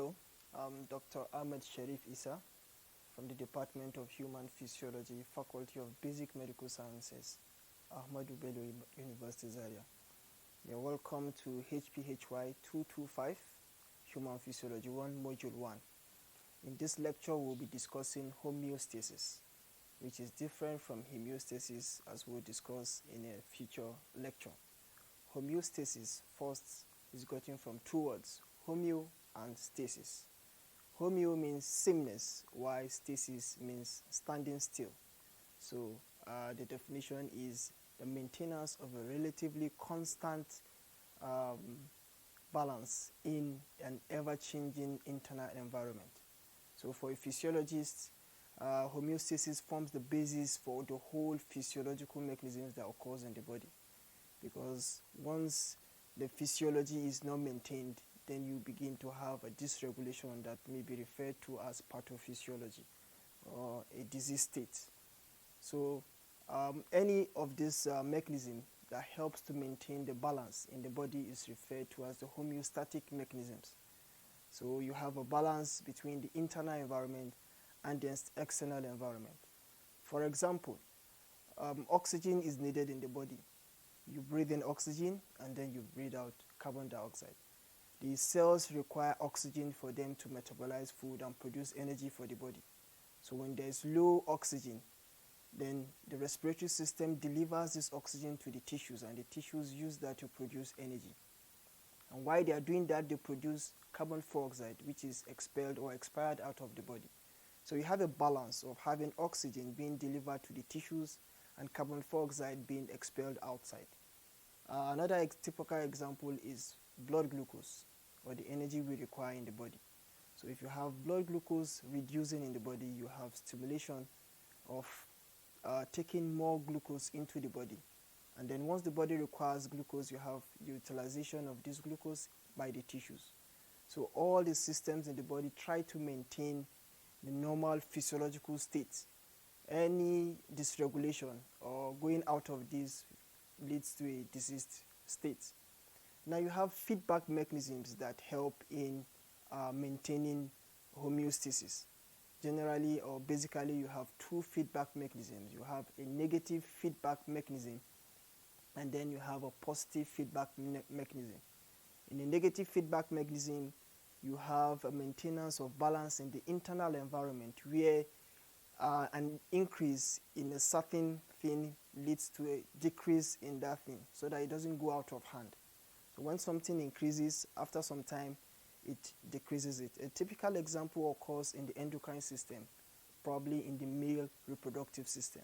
Hello, I'm Dr. Ahmed Sharif Issa from the Department of Human Physiology, Faculty of Basic Medical Sciences, Ahmadu Bello University Zaria. You're welcome to Hphy 225, Human Physiology 1, Module 1. In this lecture, we'll be discussing homeostasis, which is different from hemostasis as we'll discuss in a future lecture. Homeostasis first is gotten from two words, homeo and stasis. Homeo means sameness, while stasis means standing still. So the definition is the maintenance of a relatively constant balance in an ever-changing internal environment. So for a physiologist, homeostasis forms the basis for the whole physiological mechanisms that occurs in the body. Because once the physiology is not maintained, then you begin to have a dysregulation that may be referred to as pathophysiology or a disease state. So any of this mechanism that helps to maintain the balance in the body is referred to as the homeostatic mechanisms. So you have a balance between the internal environment and the external environment. For example, oxygen is needed in the body. You breathe in oxygen and then you breathe out carbon dioxide. The cells require oxygen for them to metabolize food and produce energy for the body. So when there is low oxygen, then the respiratory system delivers this oxygen to the tissues, and the tissues use that to produce energy. And while they are doing that, they produce carbon dioxide, which is expelled or expired out of the body. So you have a balance of having oxygen being delivered to the tissues and carbon dioxide being expelled outside. Another typical example is blood glucose, or the energy we require in the body. So if you have blood glucose reducing in the body, you have stimulation of taking more glucose into the body. And then once the body requires glucose, you have utilization of this glucose by the tissues. So all the systems in the body try to maintain the normal physiological state. Any dysregulation or going out of this leads to a diseased state. Now you have feedback mechanisms that help in maintaining homeostasis. Generally or basically you have two feedback mechanisms. You have a negative feedback mechanism and then you have a positive feedback mechanism. In a negative feedback mechanism, you have a maintenance of balance in the internal environment where an increase in a certain thing leads to a decrease in that thing so that it doesn't go out of hand. So when something increases, after some time, it decreases it. A typical example occurs in the endocrine system, probably in the male reproductive system.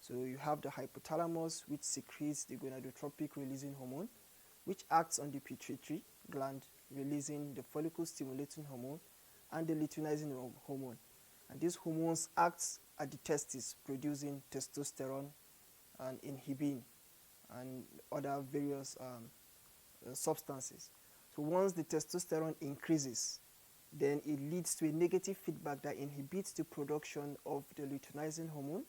So you have the hypothalamus, which secretes the gonadotropic releasing hormone, which acts on the pituitary gland, releasing the follicle stimulating hormone and the luteinizing hormone. And these hormones act at the testes, producing testosterone and inhibin and other various substances. So once the testosterone increases, then it leads to a negative feedback that inhibits the production of the luteinizing hormone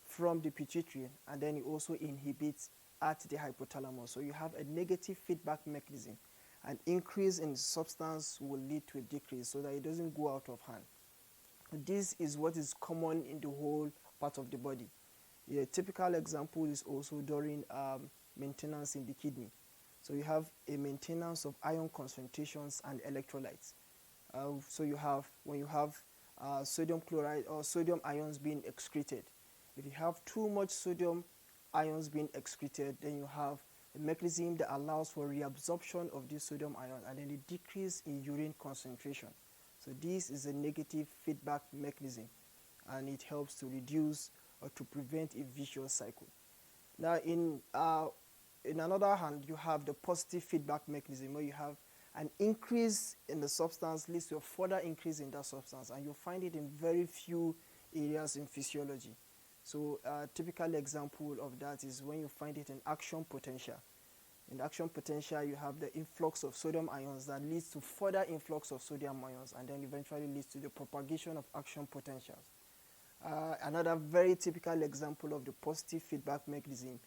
from the pituitary, and then it also inhibits at the hypothalamus. So you have a negative feedback mechanism. An increase in substance will lead to a decrease so that it doesn't go out of hand. This is what is common in the whole part of the body. A typical example is also during maintenance in the kidney. So you have a maintenance of ion concentrations and electrolytes. So you have, when you have sodium chloride or sodium ions being excreted, if you have too much sodium ions being excreted, then you have a mechanism that allows for reabsorption of this sodium ion and then a decrease in urine concentration. So this is a negative feedback mechanism, and it helps to reduce or to prevent a vicious cycle. Now in another hand, you have the positive feedback mechanism where you have an increase in the substance leads to a further increase in that substance, and you'll find it in very few areas in physiology. So a typical example of that is when you find it in action potential. In action potential, you have the influx of sodium ions that leads to further influx of sodium ions and then eventually leads to the propagation of action potentials. Another very typical example of the positive feedback mechanism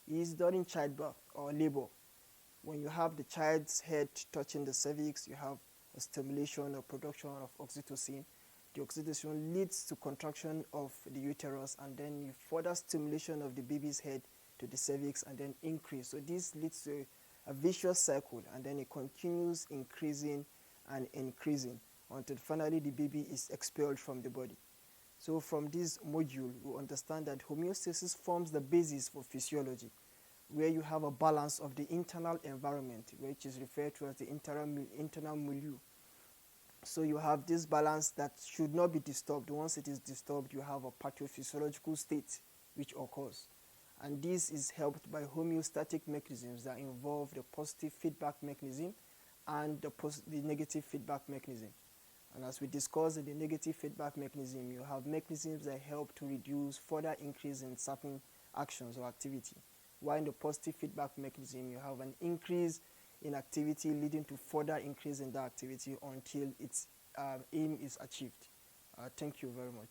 is during childbirth or labor. When you have the child's head touching the cervix, you have stimulation or production of oxytocin. The oxytocin leads to contraction of the uterus, and then further stimulation of the baby's head to the cervix, and then increase. So this leads to a vicious cycle, and then it continues increasing and increasing until finally the baby is expelled from the body. So from this module, we understand that homeostasis forms the basis for physiology, where you have a balance of the internal environment, which is referred to as the internal milieu. So you have this balance that should not be disturbed. Once it is disturbed, you have a pathophysiological state which occurs. And this is helped by homeostatic mechanisms that involve the positive feedback mechanism and the negative feedback mechanism. And as we discussed in the negative feedback mechanism, you have mechanisms that help to reduce further increase in certain actions or activity. While in the positive feedback mechanism, you have an increase in activity leading to further increase in that activity until its aim is achieved. Thank you very much.